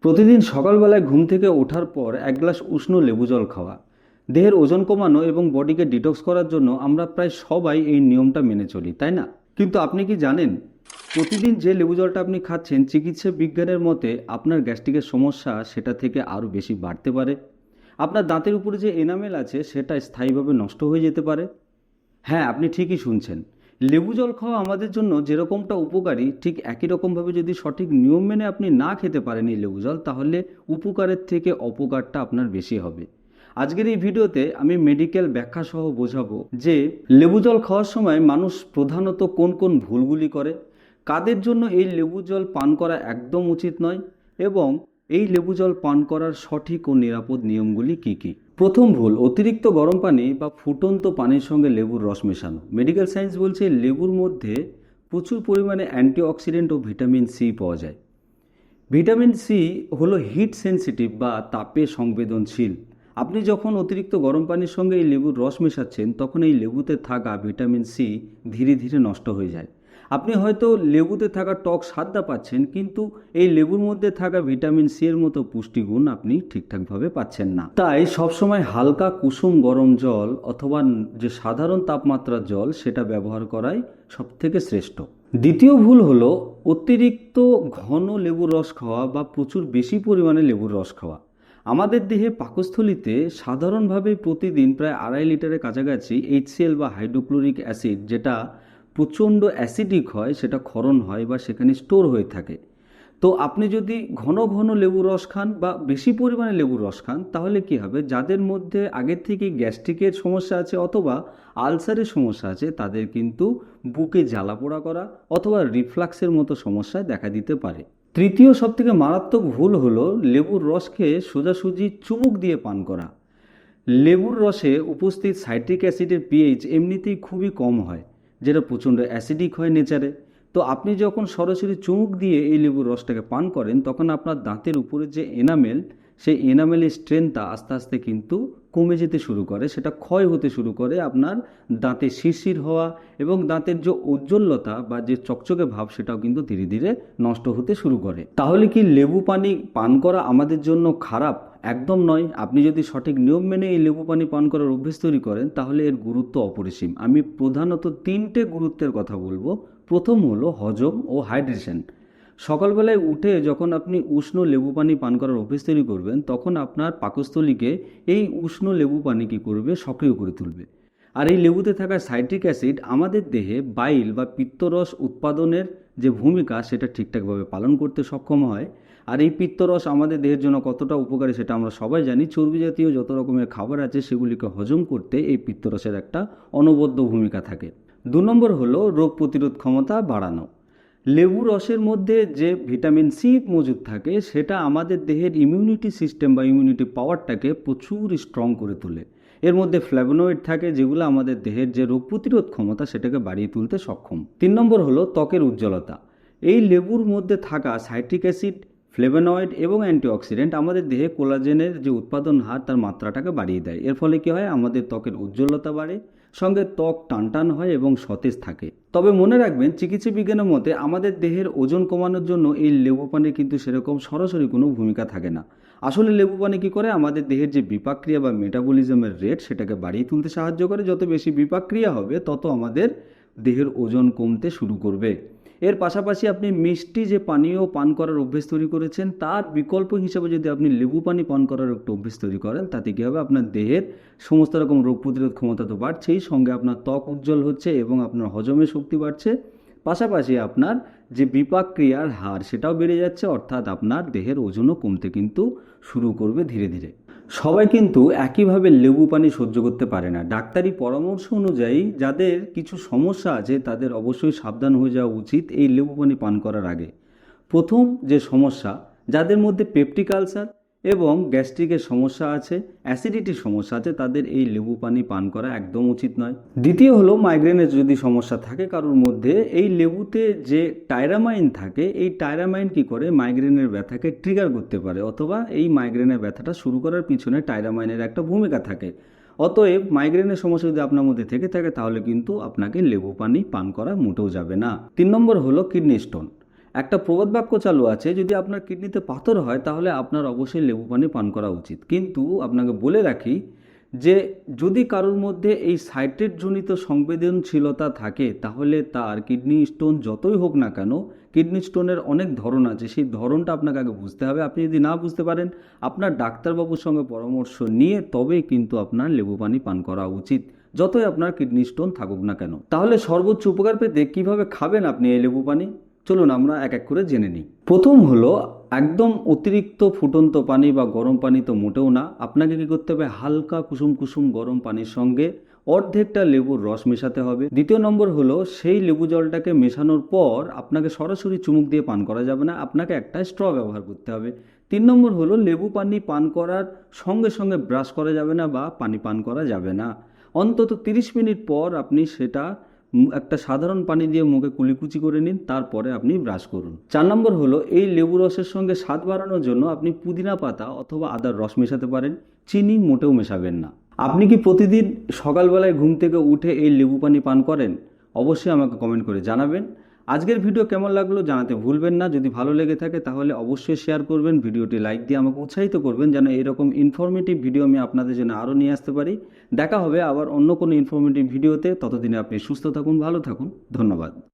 প্রতিদিন সকালবেলায় ঘুম থেকে ওঠার পর এক গ্লাস উষ্ণ লেবু জল খাওয়া দেহের ওজন কমানো এবং বডিকে ডিটক্স করার জন্য আমরা প্রায় সবাই এই নিয়মটা মেনে চলি, তাই না? কিন্তু আপনি কি জানেন, প্রতিদিন যে লেবু জলটা আপনি খাচ্ছেন, চিকিৎসা বিজ্ঞানের মতে আপনার গ্যাস্ট্রিকের সমস্যা সেটা থেকে আরও বেশি বাড়তে পারে। আপনার দাঁতের উপরে যে এনামেল আছে সেটা স্থায়ীভাবে নষ্ট হয়ে যেতে পারে। হ্যাঁ, আপনি ঠিকই শুনছেন। লেবু জল খাওয়া আমাদের জন্য যেরকমটা উপকারী, ঠিক একই রকমভাবে যদি সঠিক নিয়ম মেনে আপনি না খেতে পারেন এই লেবু জল, তাহলে উপকারের থেকে অপকারটা আপনার বেশি হবে। আজকের এই ভিডিওতে আমি মেডিকেল ব্যাখ্যা সহ বোঝাবো যে লেবু জল খাওয়ার সময় মানুষ প্রধানত কোন কোন ভুলগুলি করে, কাদের জন্য এই লেবু জল পান করা একদম উচিত নয়, এবং এই লেবু জল পান করার সঠিক ও নিরাপদ নিয়মগুলি কি কি। প্রথম ভুল, অতিরিক্ত গরম পানি বা ফুটন্ত পানির সঙ্গে লেবুর রস মেশানো। মেডিকেল সায়েন্স বলছে লেবুর মধ্যে প্রচুর পরিমাণে অ্যান্টিঅক্সিডেন্ট ও ভিটামিন সি পাওয়া যায়। ভিটামিন সি হলো হিট সেন্সিটিভ বা তাপে সংবেদনশীল। আপনি যখন অতিরিক্ত গরম পানির সঙ্গে এই লেবুর রস মেশাচ্ছেন, তখন এই লেবুতে থাকা ভিটামিন সি ধীরে ধীরে নষ্ট হয়ে যায়। আপনি হয়তো লেবুতে থাকা টক স্বাদটা পাচ্ছেন, কিন্তু এই লেবুর মধ্যে থাকা ভিটামিন সি এর মতো পুষ্টিগুণ আপনি ঠিকঠাকভাবে পাচ্ছেন না। তাই সবসময় হালকা কুসুম গরম জল অথবা যে সাধারণ তাপমাত্রার জল সেটা ব্যবহার করাই সবথেকে শ্রেষ্ঠ। দ্বিতীয় ভুল হলো অতিরিক্ত ঘন লেবুর রস খাওয়া বা প্রচুর বেশি পরিমাণে লেবুর রস খাওয়া। আমাদের দেহে পাকস্থলিতে সাধারণভাবে প্রতিদিন প্রায় 2.5 লিটারের কাছাকাছি HCl বা হাইড্রোক্লোরিক অ্যাসিড, যেটা প্রচণ্ড অ্যাসিডিক হয়, সেটা ক্ষরণ হয় বা সেখানে স্টোর হয়ে থাকে। তো আপনি যদি ঘন ঘন লেবুর রস খান বা বেশি পরিমাণে লেবুর রস খান, তাহলে কি হবে, যাদের মধ্যে আগের থেকে গ্যাস্ট্রিকের সমস্যা আছে অথবা আলসারের সমস্যা আছে, তাদের কিন্তু বুকে জ্বালা পোড়া করা অথবা রিফ্লাক্সের মতো সমস্যায় দেখা দিতে পারে। তৃতীয় সবথেকে মারাত্মক ভুল হলো লেবুর রসকে সোজাসুজি চুমুক দিয়ে পান করা। লেবুর রসে উপস্থিত সাইট্রিক অ্যাসিডের পিএইচ এমনিতেই খুবই কম হয়, যেটা প্রচণ্ড অ্যাসিডিক হয় নেচারে। তো আপনি যখন সরাসরি চুমুক দিয়ে এই লেবুর রসটাকে পান করেন, তখন আপনার দাঁতের উপরে যে এনামেল, সেই এনামেলের স্ট্রেংথটা আস্তে আস্তে কিন্তু কমে যেতে শুরু করে, সেটা ক্ষয় হতে শুরু করে। আপনার দাঁতে শিরশির হওয়া এবং দাঁতের যে ঔজ্জ্বল্যতা বা যে চকচকে ভাব, সেটাও কিন্তু ধীরে ধীরে নষ্ট হতে শুরু করে। তাহলে কি লেবু পানি পান করা আমাদের জন্য খারাপ? একদম নয়। আপনি যদি সঠিক নিয়ম মেনে এই লেবু পানি পান করার অভ্যেস তৈরি করেন, তাহলে এর গুরুত্ব অপরিসীম। আমি প্রধানত 3টে গুরুত্বের কথা বলবো। প্রথম হলো হজম ও হাইড্রেশন। সকালবেলায় উঠে যখন আপনি উষ্ণ লেবু পানি পান করার অভ্যেস তৈরি করবেন, তখন আপনার পাকস্থলীকে এই উষ্ণ লেবু পানি কী করবে, সক্রিয় করে তুলবে। আর এই লেবুতে থাকা সাইট্রিক অ্যাসিড আমাদের দেহে বাইল বা পিত্তরস উৎপাদনের যে ভূমিকা, সেটা ঠিকঠাকভাবে পালন করতে সক্ষম হয়। আর এই পিত্তরস আমাদের দেহের জন্য কতটা উপকারী সেটা আমরা সবাই জানি। চর্বি জাতীয় যত রকমের খাবার আছে, সেগুলিকে হজম করতে এই পিত্তরসের একটা অনবদ্য ভূমিকা থাকে। 2 নম্বর হলো রোগ প্রতিরোধ ক্ষমতা বাড়ানো। লেবু রসের মধ্যে যে ভিটামিন সি মজুদ থাকে, সেটা আমাদের দেহের ইমিউনিটি সিস্টেম বা ইমিউনিটি পাওয়ারটাকে প্রচুর স্ট্রং করে তোলে। এর মধ্যে ফ্ল্যাভোনয়েড থাকে, যেগুলো আমাদের দেহের যে রোগ প্রতিরোধ ক্ষমতা সেটাকে বাড়িয়ে তুলতে সক্ষম। 3 নম্বর হলো ত্বকের উজ্জ্বলতা। এই লেবুর মধ্যে থাকা সাইট্রিক অ্যাসিড, ফ্লেভোনয়েড এবং অ্যান্টিঅক্সিডেন্ট আমাদের দেহে কোলাজেনের যে উৎপাদন হার, তার মাত্রাটাকে বাড়িয়ে দেয়। এর ফলে কী হয়, আমাদের ত্বকের উজ্জ্বলতা বাড়ে, সঙ্গে ত্বক টানটান হয় এবং সতেজ থাকে। তবে মনে রাখবেন, চিকিৎসা বিজ্ঞানের মতে আমাদের দেহের ওজন কমানোর জন্য এই লেবু পানির কিন্তু সেরকম সরাসরি কোনো ভূমিকা থাকে না। আসলে লেবু পানি কী করে, আমাদের দেহের যে বিপাকক্রিয়া বা মেটাবলিজমের রেট, সেটাকে বাড়িয়ে তুলতে সাহায্য করে। যত বেশি বিপাকক্রিয়া হবে, তত আমাদের দেহের ওজন কমতে শুরু করবে। এর পাশাপাশি আপনি মিষ্টি যে পানীয় পান করার অভ্যেস তৈরি করেছেন, তার বিকল্প হিসেবে যদি আপনি লেবু পানি পান করার একটা অভ্যেস তৈরি করেন, তাতে কী হবে, আপনার দেহের সমস্ত রকম রোগ প্রতিরোধ ক্ষমতা তো বাড়ছেই, সঙ্গে আপনার ত্বক উজ্জ্বল হচ্ছে এবং আপনার হজমের শক্তি বাড়ছে। পাশাপাশি আপনার যে বিপাক ক্রিয়ার হার, সেটাও বেড়ে যাচ্ছে, অর্থাৎ আপনার দেহের ওজনও কমতে কিন্তু শুরু করবে ধীরে ধীরে। সবাই কিন্তু একইভাবে লেবু পানি সহ্য করতে পারে না। ডাক্তারি পরামর্শ অনুযায়ী যাদের কিছু সমস্যা আছে, তাদের অবশ্যই সাবধান হয়ে যাওয়া উচিত এই লেবু পানি পান করার আগে। প্রথম যে সমস্যা, যাদের মধ্যে পেপটিক আলসার এবং গ্যাস্ট্রিকের সমস্যা আছে, অ্যাসিডিটির সমস্যা আছে, তাদের এই লেবু পানি পান করা একদম উচিত নয়। দ্বিতীয় হলো মাইগ্রেনের যদি সমস্যা থাকে কারোর মধ্যে, এই লেবুতে যে টাইরামাইন থাকে, এই টাইরামাইন কি করে, মাইগ্রেনের ব্যথাকে ট্রিগার করতে পারে, অথবা এই মাইগ্রেনের ব্যথাটা শুরু করার পিছনে টাইরামাইনের একটা ভূমিকা থাকে। অতএব মাইগ্রেনের সমস্যা যদি আপনার মধ্যে থেকে থাকে, তাহলে কিন্তু আপনাকে লেবু পানি পান করা মোটেও যাবে না। 3 নম্বর হলো কিডনি স্টোন। একটা প্রবাদ বাক্য চালু আছে, যদি আপনার কিডনিতে পাথর হয় তাহলে আপনার অবশ্যই লেবু পানি পান করা উচিত। কিন্তু আপনাকে বলে রাখি যে যদি কারোর মধ্যে এই সাইট্রেট জনিত সংবেদনশীলতা থাকে তাহলে তার কিডনি স্টোন যতই হোক না কেন, কিডনি স্টোনের অনেক ধরন আছে, সেই ধরনটা আপনাকে আগে বুঝতে হবে। আপনি যদি না বুঝতে পারেন, আপনার ডাক্তারবাবুর সঙ্গে পরামর্শ নিয়ে তবেই কিন্তু আপনার লেবু পানি পান করা উচিত, যতই আপনার কিডনি স্টোন থাকুক না কেন। তাহলে সর্বোচ্চ উপকার পেতে কিভাবে খাবেন আপনি এই লেবু পানি, চলুন আমরা এক এক করে জেনে নিই। প্রথম হলো, একদম অতিরিক্ত ফুটন্ত পানি বা গরম পানি তো মোটেও না। আপনাকে কি করতে হবে, হালকা কুসুম কুসুম গরম পানির সঙ্গে অর্ধেকটা লেবুর রস মেশাতে হবে। দ্বিতীয় নম্বর হলো, সেই লেবু জলটাকে মেশানোর পর আপনাকে সরাসরি চুমুক দিয়ে পান করা যাবে না, আপনাকে একটা স্ট্র ব্যবহার করতে হবে। 3 নম্বর হলো, লেবু পানি পান করার সঙ্গে সঙ্গে ব্রাশ করা যাবে না বা পানি পান করা যাবে না। অন্তত 30 মিনিট পর আপনি সেটা একটা সাধারণ পানি দিয়ে মুখে কুলিকুচি করে নিন, তারপরে আপনি ব্রাশ করুন। 4 নম্বর হলো, এই লেবু রসের সঙ্গে স্বাদ বাড়ানোর জন্য আপনি পুদিনা পাতা অথবা আদার রস মেশাতে পারেন, চিনি মোটেও মেশাবেন না। আপনি কি প্রতিদিন সকালবেলায় ঘুম থেকে উঠে এই লেবু পানি পান করেন? অবশ্যই আমাকে কমেন্ট করে জানাবেন। আজকের ভিডিও কেমন লাগলো জানাতে ভুলবেন না। যদি ভালো লেগে থাকে তাহলে অবশ্যই শেয়ার করবেন, ভিডিওটি লাইক দিয়ে আমাকে উৎসাহিত করবেন যেন এরকম ইনফরমেটিভ ভিডিও আমি আপনাদের জন্য আরও নিয়ে আসতে পারি। দেখা হবে আবার অন্য কোনো ইনফরমেটিভ ভিডিওতে। ততদিনে আপনি সুস্থ থাকুন, ভালো থাকুন। ধন্যবাদ।